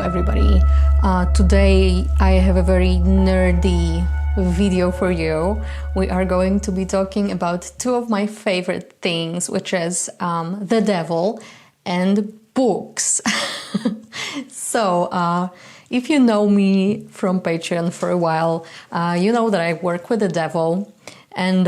everybody. Today I have a very nerdy video for you. We are going to be talking about two of my favorite things, which is the devil and books. So if you know me from Patreon for a while, you know that I work with the devil, and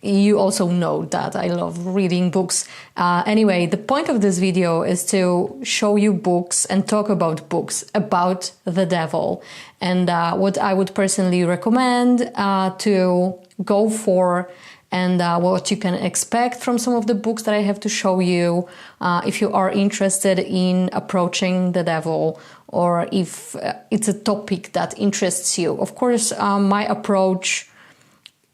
you also know that I love reading books. Anyway, the point of this video is to show you books and talk about books about the devil, and what I would personally recommend to go for, and what you can expect from some of the books that I have to show you if you are interested in approaching the devil, or if it's a topic that interests you. Of course, my approach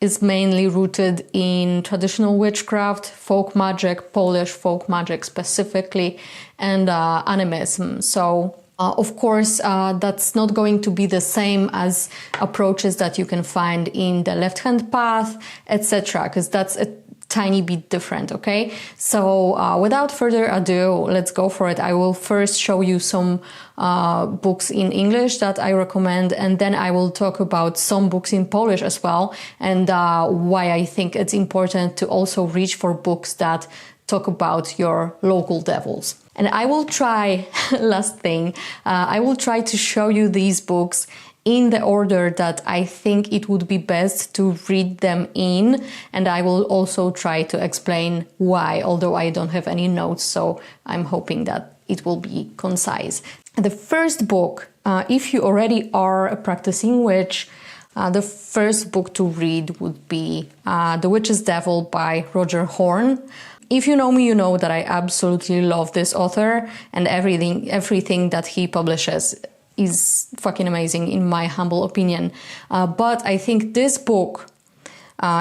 is mainly rooted in traditional witchcraft, folk magic, Polish folk magic specifically, and animism. So, of course, that's not going to be the same as approaches that you can find in the left-hand path, etc., because that's a tiny bit different, okay? So without further ado, let's go for it. I will first show you some books in English that I recommend, and then I will talk about some books in Polish as well, and why I think it's important to also reach for books that talk about your local devils. And I will try, last thing, I will try to show you these books in the order that I think it would be best to read them in, and I will also try to explain why, although I don't have any notes, so I'm hoping that it will be concise. The first book, if you already are a practicing witch, the first book to read would be The Witch's Devil by Roger Horn. If you know me, you know that I absolutely love this author, and everything that he publishes is fucking amazing in my humble opinion. But I think this book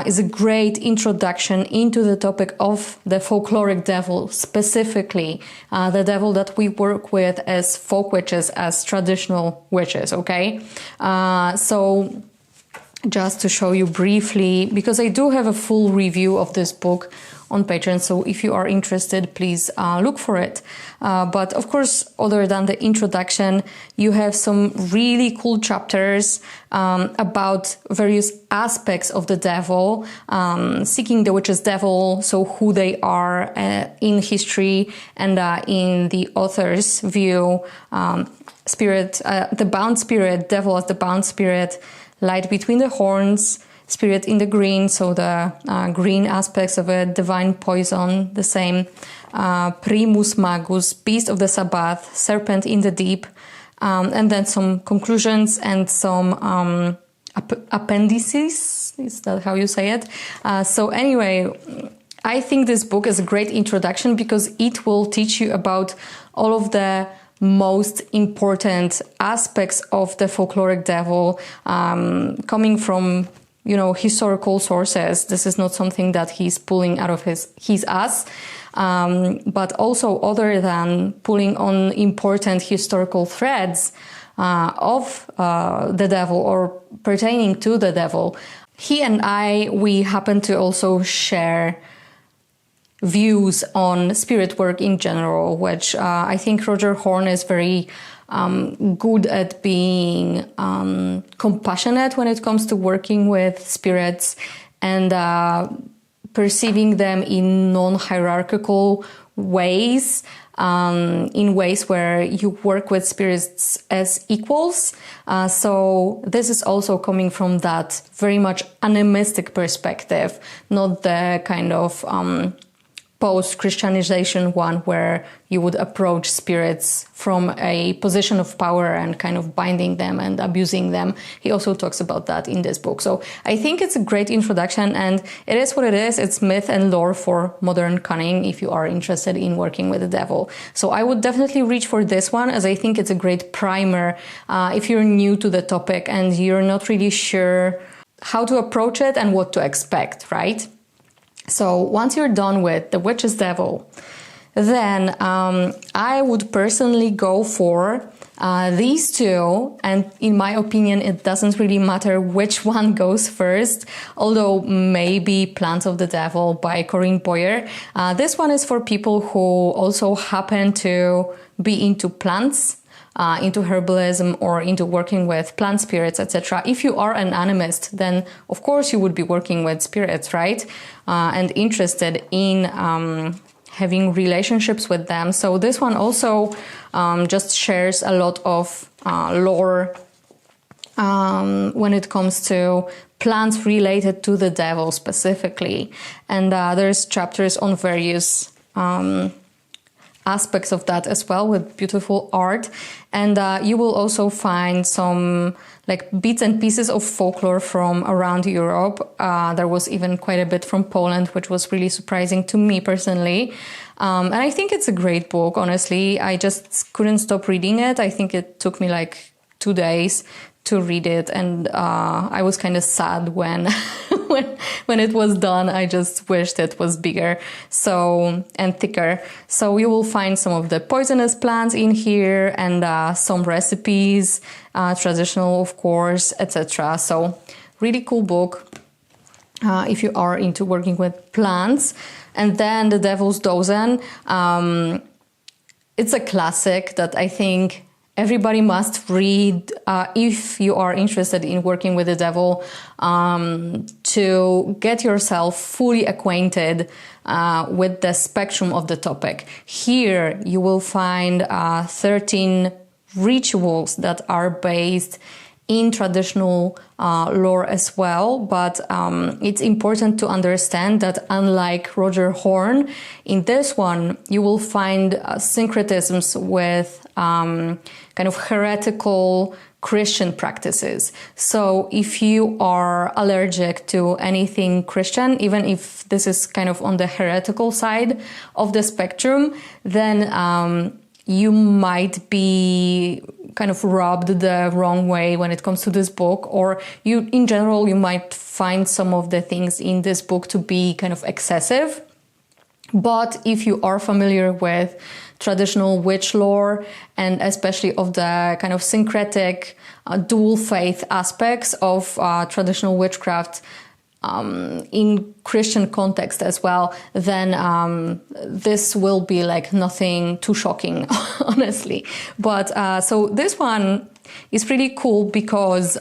is a great introduction into the topic of the folkloric devil, specifically the devil that we work with as folk witches, as traditional witches, okay? So just to show you briefly, because I do have a full review of this book on Patreon, so if you are interested, please look for it. But of course, other than the introduction, you have some really cool chapters about various aspects of the devil, seeking the witch's devil, so who they are in history, and in the author's view, spirit, the bound spirit, devil as the bound spirit, light between the horns, spirit in the green, so the green aspects of it, divine poison, the same, primus magus, beast of the Sabbath, serpent in the deep, and then some conclusions and some appendices, is that how you say it? So anyway, I think this book is a great introduction because it will teach you about all of the most important aspects of the folkloric devil, coming from, you know, historical sources. This is not something that he's pulling out of his ass, but also other than pulling on important historical threads of the devil or pertaining to the devil. He and we happen to also share views on spirit work in general, which I think Roger Horn is very good at being compassionate when it comes to working with spirits and perceiving them in non-hierarchical ways, in ways where you work with spirits as equals. So this is also coming from that very much animistic perspective, not the kind of post-Christianization one where you would approach spirits from a position of power and kind of binding them and abusing them. He also talks about that in this book. So I think it's a great introduction, and it is what it is. It's myth and lore for modern cunning if you are interested in working with the devil. So I would definitely reach for this one, as I think it's a great primer if you're new to the topic and you're not really sure how to approach it and what to expect, right? So once you're done with The Witch's Devil, then I would personally go for these two, and in my opinion it doesn't really matter which one goes first, although maybe Plants of the Devil by Corinne Boyer. This one is for people who also happen to be into plants, into herbalism or into working with plant spirits, etc. If you are an animist, then of course you would be working with spirits, right? And interested in having relationships with them. So this one also just shares a lot of lore when it comes to plants related to the devil specifically. And there's chapters on various aspects of that as well, with beautiful art. And you will also find some like bits and pieces of folklore from around Europe. There was even quite a bit from Poland, which was really surprising to me personally. And I think it's a great book, honestly. I just couldn't stop reading it. I think it took me like 2 days to read it, and I was kind of sad when when it was done. I just wished it was bigger and thicker. So you will find some of the poisonous plants in here, and some recipes, traditional of course, etc. So really cool book if you are into working with plants. And then The Devil's Dozen, it's a classic that I think everybody must read if you are interested in working with the devil, to get yourself fully acquainted with the spectrum of the topic. Here you will find 13 rituals that are based in traditional lore as well, but it's important to understand that unlike Roger Horn, in this one you will find syncretisms with kind of heretical Christian practices. So if you are allergic to anything Christian, even if this is kind of on the heretical side of the spectrum, then you might be kind of rubbed the wrong way when it comes to this book, or you, in general, you might find some of the things in this book to be kind of excessive. But if you are familiar with traditional witch lore, and especially of the kind of syncretic dual faith aspects of traditional witchcraft, in Christian context as well, then this will be like nothing too shocking, honestly. But so this one is pretty cool because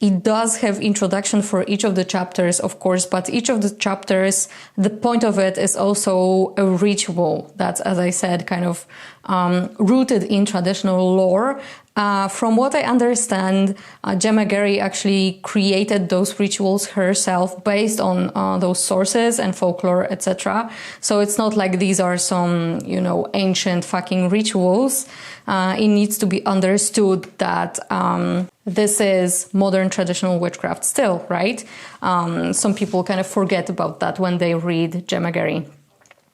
it does have introduction for each of the chapters, of course, but each of the chapters, the point of it is also a ritual that's, as I said, kind of rooted in traditional lore. From what I understand, Gemma Gary actually created those rituals herself based on those sources and folklore, etc. So it's not like these are some, you know, ancient fucking rituals. It needs to be understood that this is modern traditional witchcraft still, right? Some people kind of forget about that when they read Gemma Gary.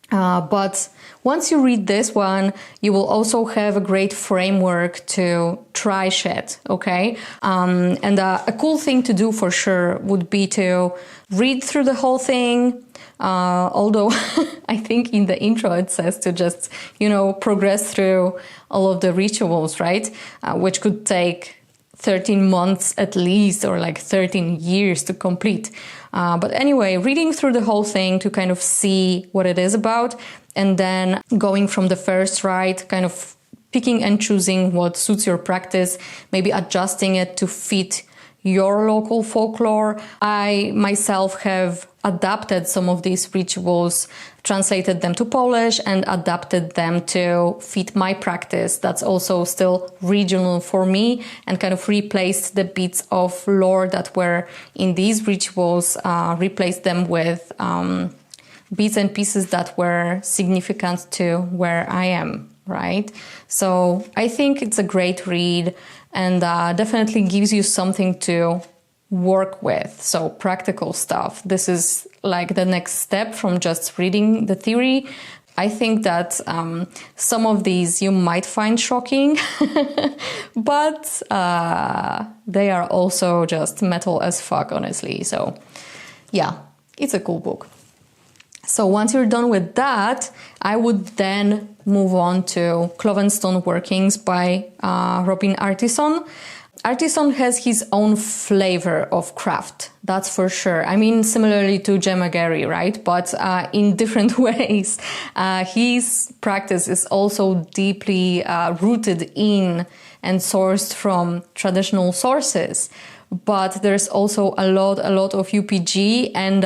But once you read this one, you will also have a great framework to try shit, okay? And a cool thing to do for sure would be to read through the whole thing, although I think in the intro it says to just, you know, progress through all of the rituals, right? Which could take 13 months at least, or like 13 years to complete. But anyway, reading through the whole thing to kind of see what it is about, and then going from the first rite, kind of picking and choosing what suits your practice, maybe adjusting it to fit your local folklore. I myself have adapted some of these rituals, translated them to Polish and adapted them to fit my practice. That's also still regional for me, and kind of replaced the bits of lore that were in these rituals, replaced them with bits and pieces that were significant to where I am, right? So I think it's a great read, and definitely gives you something to work with. So practical stuff. This is like the next step from just reading the theory. I think that some of these you might find shocking, but they are also just metal as fuck, honestly. So yeah, it's a cool book. So once you're done with that, I would then move on to Clovenstone Workings by Robin Artison. Artisan has his own flavor of craft, that's for sure. I mean, similarly to Gemma Gary, right? But in different ways. His practice is also deeply rooted in and sourced from traditional sources. But there's also a lot of UPG, and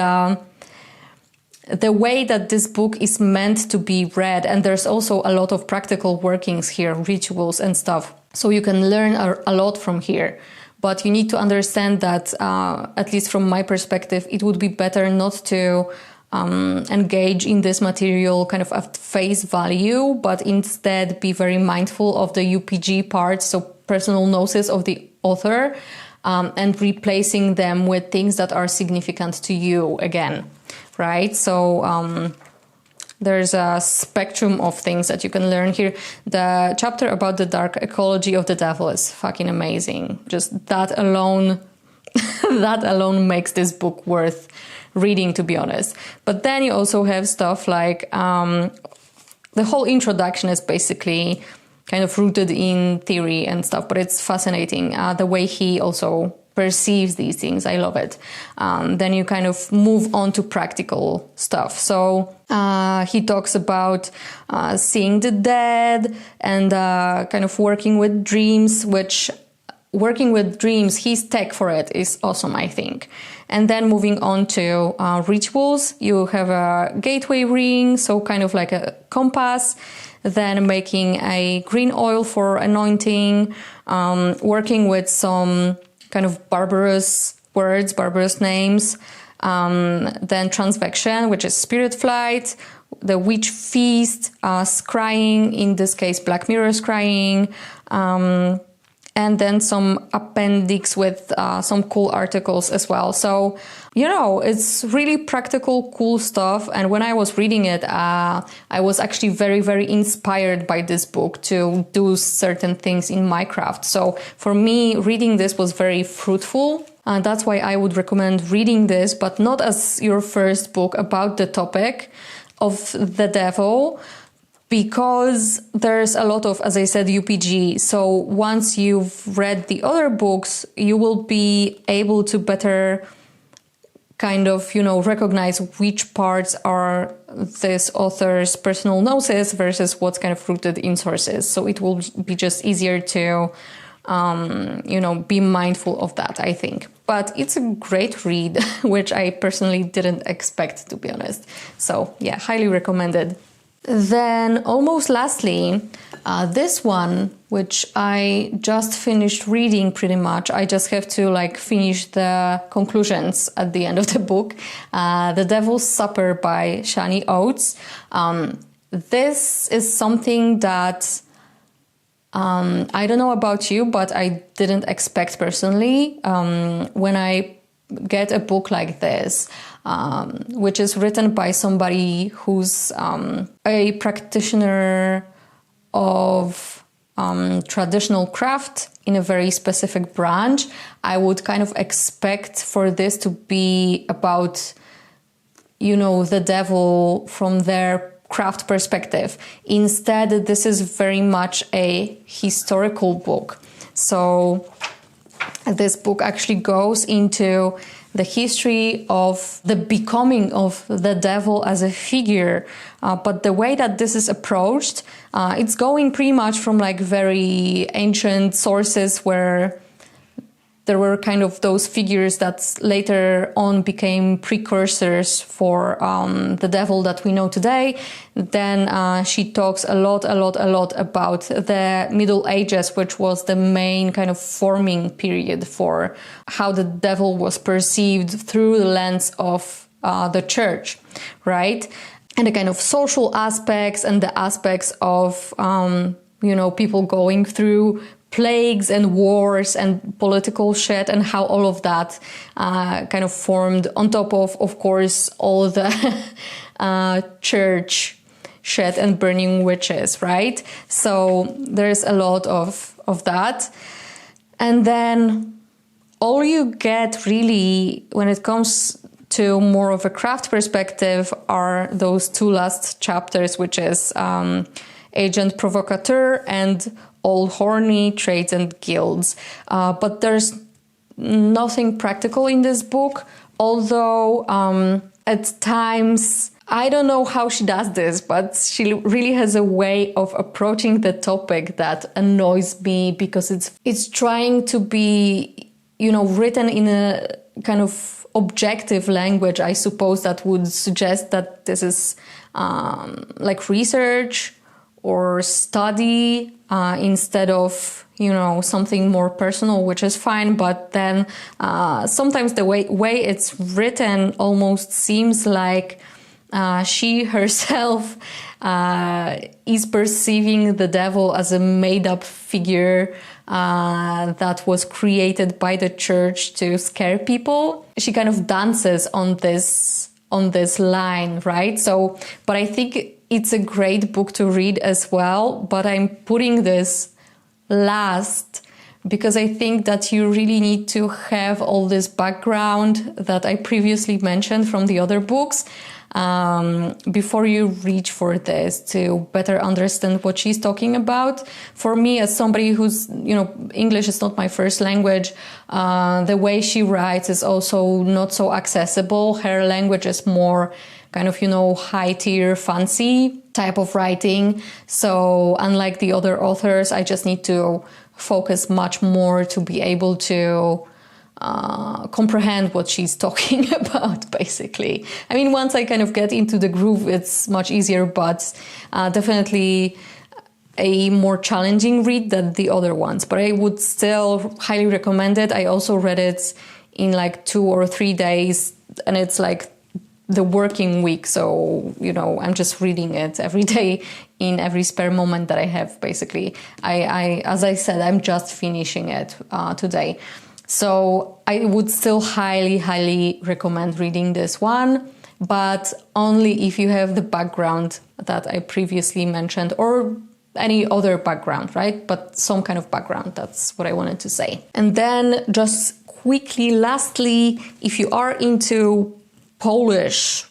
the way that this book is meant to be read, and there's also a lot of practical workings here, rituals and stuff. So you can learn a lot from here. But you need to understand that, at least from my perspective, it would be better not to engage in this material kind of at face value, but instead be very mindful of the UPG parts, so personal gnosis of the author, and replacing them with things that are significant to you again, right? So there's a spectrum of things that you can learn here. The chapter about the dark ecology of the devil is fucking amazing. Just that alone, that alone makes this book worth reading, to be honest. But then you also have stuff like the whole introduction is basically kind of rooted in theory and stuff, but it's fascinating the way he also perceives these things. I love it. Then you kind of move on to practical stuff. So he talks about seeing the dead and kind of working with dreams, which working with dreams, his tech for it is awesome, I think. And then moving on to rituals, you have a gateway ring, so kind of like a compass, then making a green oil for anointing, working with some kind of barbarous words, barbarous names, then transvection, which is spirit flight, the witch feast, scrying, in this case Black Mirror scrying, and then some appendix with some cool articles as well. So, you know, it's really practical, cool stuff. And when I was reading it, I was actually very, very inspired by this book to do certain things in my craft. So for me, reading this was very fruitful. That's why I would recommend reading this, but not as your first book about the topic of the devil, because there's a lot of, as I said, UPG. So once you've read the other books, you will be able to better kind of, you know, recognize which parts are this author's personal gnosis versus what's kind of rooted in sources. So it will be just easier to, you know, be mindful of that, I think. But it's a great read, which I personally didn't expect, to be honest. So yeah, highly recommended. Then almost lastly, this one, which I just finished reading pretty much. I just have to like finish the conclusions at the end of the book. The Devil's Supper by Shani Oates. This is something that I don't know about you, but I didn't expect personally. When I get a book like this, which is written by somebody who's a practitioner of traditional craft in a very specific branch, I would kind of expect for this to be about, you know, the devil from their craft perspective. Instead, this is very much a historical book. So this book actually goes into the history of the becoming of the devil as a figure. But the way that this is approached, it's going pretty much from like very ancient sources where there were kind of those figures that later on became precursors for the devil that we know today. Then she talks a lot about the Middle Ages, which was the main kind of forming period for how the devil was perceived through the lens of the church, right? And the kind of social aspects and the aspects of, you know, people going through plagues and wars and political shit, and how all of that kind of formed on top of course, all the church shit and burning witches, right? So there's a lot of that. And then all you get really when it comes to more of a craft perspective are those two last chapters, which is Agent Provocateur and old horny trades and guilds. But there's nothing practical in this book, although at times, I don't know how she does this, but she really has a way of approaching the topic that annoys me, because it's trying to be, written in a kind of objective language, I suppose, that would suggest that this is like research or study instead of, something more personal, which is fine. But then sometimes the way it's written almost seems like she herself is perceiving the devil as a made-up figure that was created by the church to scare people. She kind of dances on this line, right? So, but I think it's a great book to read as well. But I'm putting this last because I think that you really need to have all this background that I previously mentioned from the other books before you reach for this, to better understand what she's talking about. For me, as somebody who's, English is not my first language, the way she writes is also not so accessible. Her language is more kind of, high tier, fancy type of writing. So unlike the other authors, I just need to focus much more to be able to comprehend what she's talking about, basically. I mean, once I kind of get into the groove, it's much easier, but definitely a more challenging read than the other ones. But I would still highly recommend it. I also read it in like 2 or 3 days, and it's like the working week. So, I'm just reading it every day in every spare moment that I have, basically. As I said, I'm just finishing it today. So I would still highly, highly recommend reading this one, but only if you have the background that I previously mentioned, or any other background, right? But some kind of background, that's what I wanted to say. And then just quickly, lastly, if you are into Polish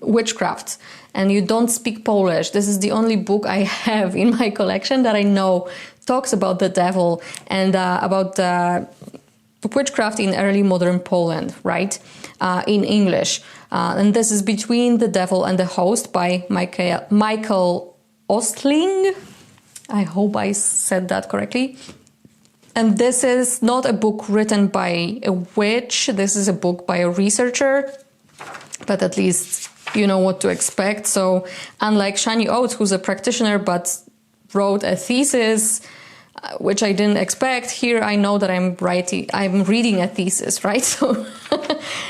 witchcraft and you don't speak Polish, this is the only book I have in my collection that I know talks about the devil and about witchcraft in early modern Poland, right? In English. And this is Between the Devil and the Host by Michael Ostling. I hope I said that correctly. And this is not a book written by a witch. This is a book by a researcher, but at least you know what to expect. So unlike Shani Oates, who's a practitioner but wrote a thesis, which I didn't expect, here I know that I'm reading a thesis, right? So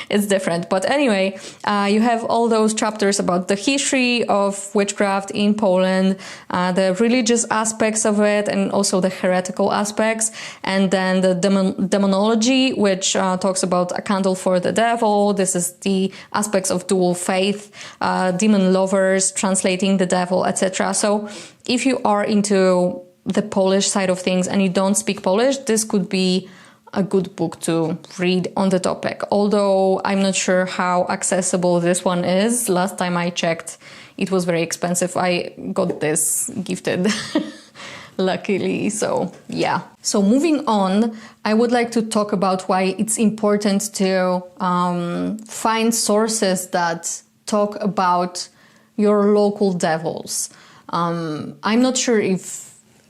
it's different. But anyway, you have all those chapters about the history of witchcraft in Poland, the religious aspects of it, and also the heretical aspects, and then the demonology, which talks about a candle for the devil. This is the aspects of dual faith, demon lovers, translating the devil, etc. So if you are into the Polish side of things and you don't speak Polish, this could be a good book to read on the topic. Although I'm not sure how accessible this one is. Last time I checked, it was very expensive. I got this gifted, luckily. So yeah. So moving on, I would like to talk about why it's important to find sources that talk about your local devils. I'm not sure if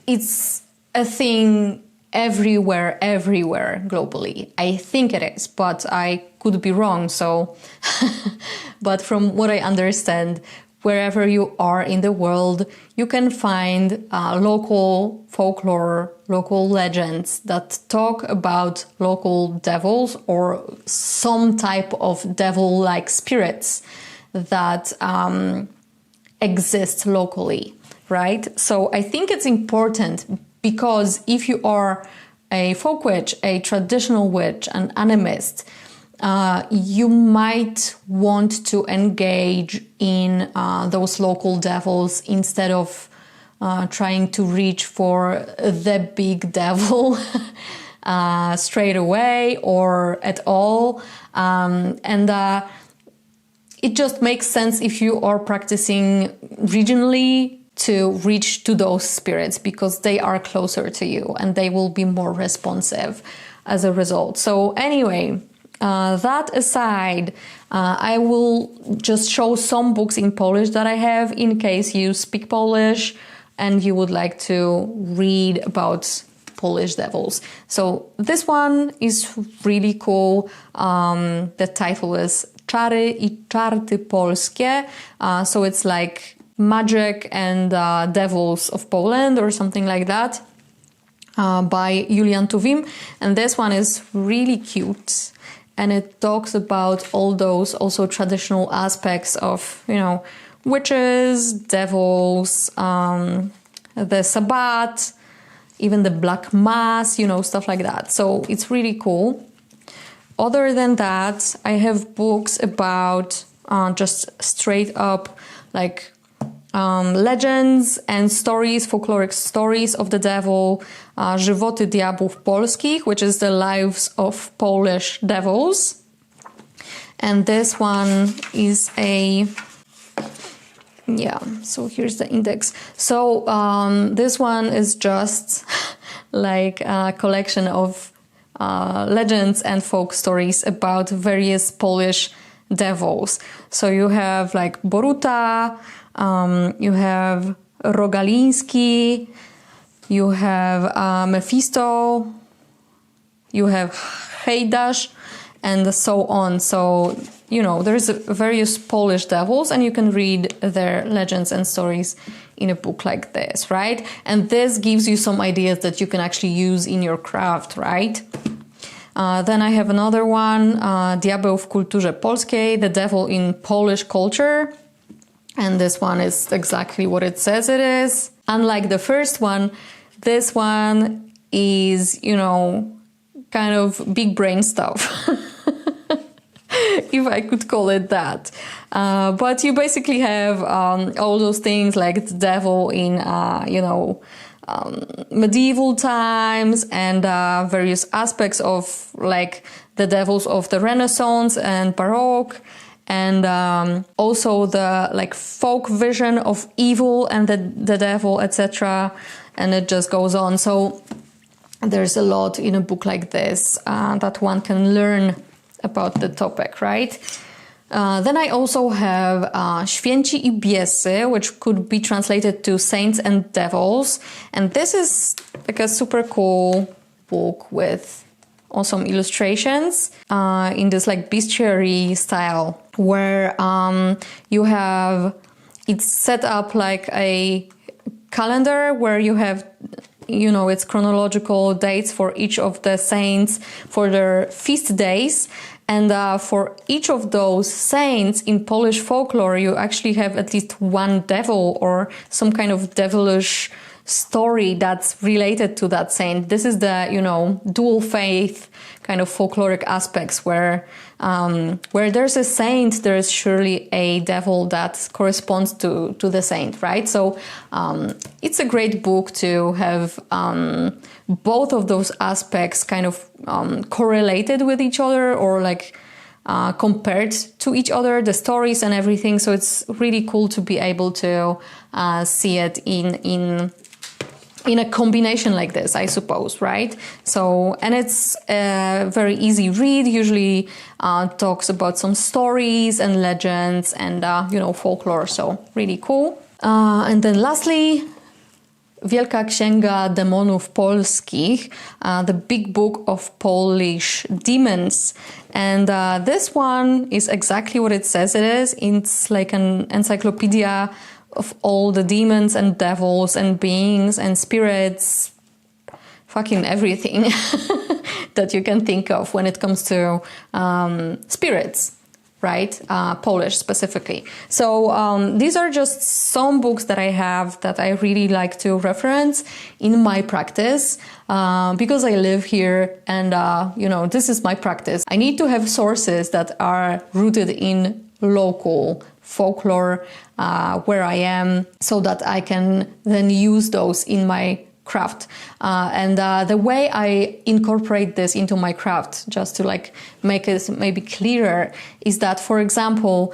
it's a thing everywhere globally. I think it is, but I could be wrong. So, but from what I understand, wherever you are in the world, you can find local folklore, local legends that talk about local devils or some type of devil-like spirits that exist locally. Right? So I think it's important because if you are a folk witch, a traditional witch, an animist, you might want to engage in those local devils instead of trying to reach for the big devil straight away or at all. It just makes sense if you are practicing regionally to reach to those spirits because they are closer to you and they will be more responsive as a result. So anyway, that aside, I will just show some books in Polish that I have in case you speak Polish and you would like to read about Polish devils. So this one is really cool. The title is Czary I czarty polskie. So it's like magic and devils of Poland or something like that, by Julian Tuwim. And this one is really cute. And it talks about all those also traditional aspects of, you know, witches, devils, the Sabbat, even the Black Mass, you know, stuff like that. So it's really cool. Other than that, I have books about just straight up like legends and stories, folkloric stories of the devil, Żywoty diabłów polskich, which is the lives of Polish devils. And this one is so here's the index. So this one is just like a collection of legends and folk stories about various Polish devils. So you have like Boruta, you have Rogaliński, you have Mephisto, you have Hejdasz, and so on. So, you know, there's various Polish devils and you can read their legends and stories in a book like this, right? And this gives you some ideas that you can actually use in your craft, right? Then I have another one, Diabeł w kulturze polskiej, the devil in Polish culture. And this one is exactly what it says it is. Unlike the first one, this one is, you know, kind of big brain stuff. If I could call it that. But you basically have all those things like the devil in, medieval times and various aspects of like the devils of the Renaissance and Baroque. And also the like folk vision of evil and the devil, etc. And it just goes on. So there's a lot in a book like this that one can learn about the topic, right? Then I also have Święci I Biesy, which could be translated to Saints and Devils. And this is like a super cool book with awesome illustrations in this like bestiary style, where you have, it's set up like a calendar where you have, you know, it's chronological dates for each of the saints for their feast days. And for each of those saints in Polish folklore, you actually have at least one devil or some kind of devilish story that's related to that saint. This is the, you know, dual faith kind of folkloric aspects where there's a saint, there is surely a devil that corresponds to the saint, right? So it's a great book to have both of those aspects kind of correlated with each other or like compared to each other, the stories and everything. So it's really cool to be able to see it in a combination like this, I suppose, right? So, and it's a very easy read, usually talks about some stories and legends and, folklore, so really cool. And then lastly, Wielka Księga Demonów Polskich, the big book of Polish demons. And this one is exactly what it says it is. It's like an encyclopedia of all the demons and devils and beings and spirits, fucking everything that you can think of when it comes to spirits, right? Polish specifically. So these are just some books that I have that I really like to reference in my practice because I live here and, this is my practice. I need to have sources that are rooted in local folklore where I am so that I can then use those in my craft. The way I incorporate this into my craft, just to like make it maybe clearer, is that, for example,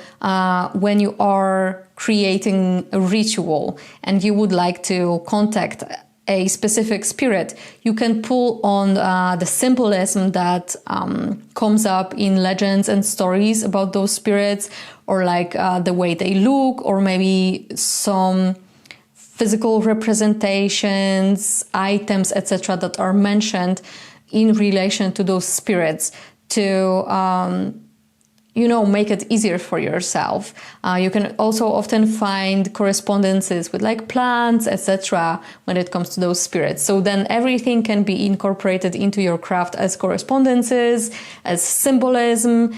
when you are creating a ritual and you would like to contact a specific spirit, you can pull on the symbolism that comes up in legends and stories about those spirits, or like the way they look, or maybe some physical representations, items, etc., that are mentioned in relation to those spirits to make it easier for yourself. You can also often find correspondences with like plants, etc., when it comes to those spirits. So then everything can be incorporated into your craft as correspondences, as symbolism,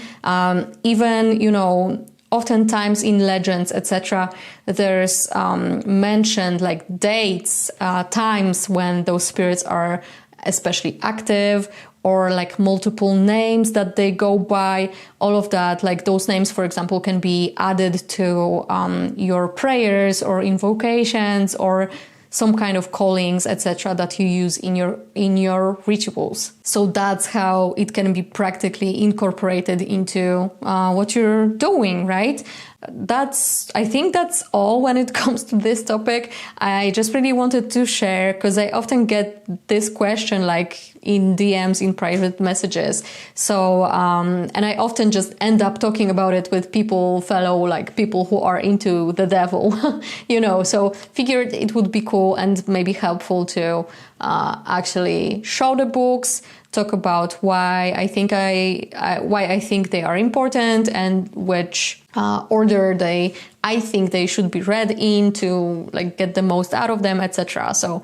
even, oftentimes in legends, etc., there's mentioned like dates, times when those spirits are especially active, or like multiple names that they go by. All of that, like those names, for example, can be added to your prayers or invocations or some kind of callings, etc., that you use in your rituals. So that's how it can be practically incorporated into what you're doing, right? I think that's all when it comes to this topic. I just really wanted to share, because I often get this question like in DMs, in private messages. So, and I often just end up talking about it with people who are into the devil, so figured it would be cool and maybe helpful to actually show the books, talk about why I think they are important, and which order I think they should be read in to like get the most out of them, etc. So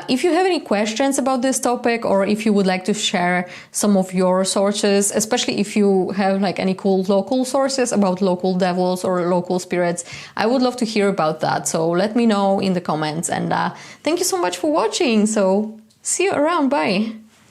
if you have any questions about this topic, or if you would like to share some of your sources, especially if you have like any cool local sources about local devils or local spirits, I would love to hear about that. So let me know in the comments, and thank you so much for watching. So see you around. Bye.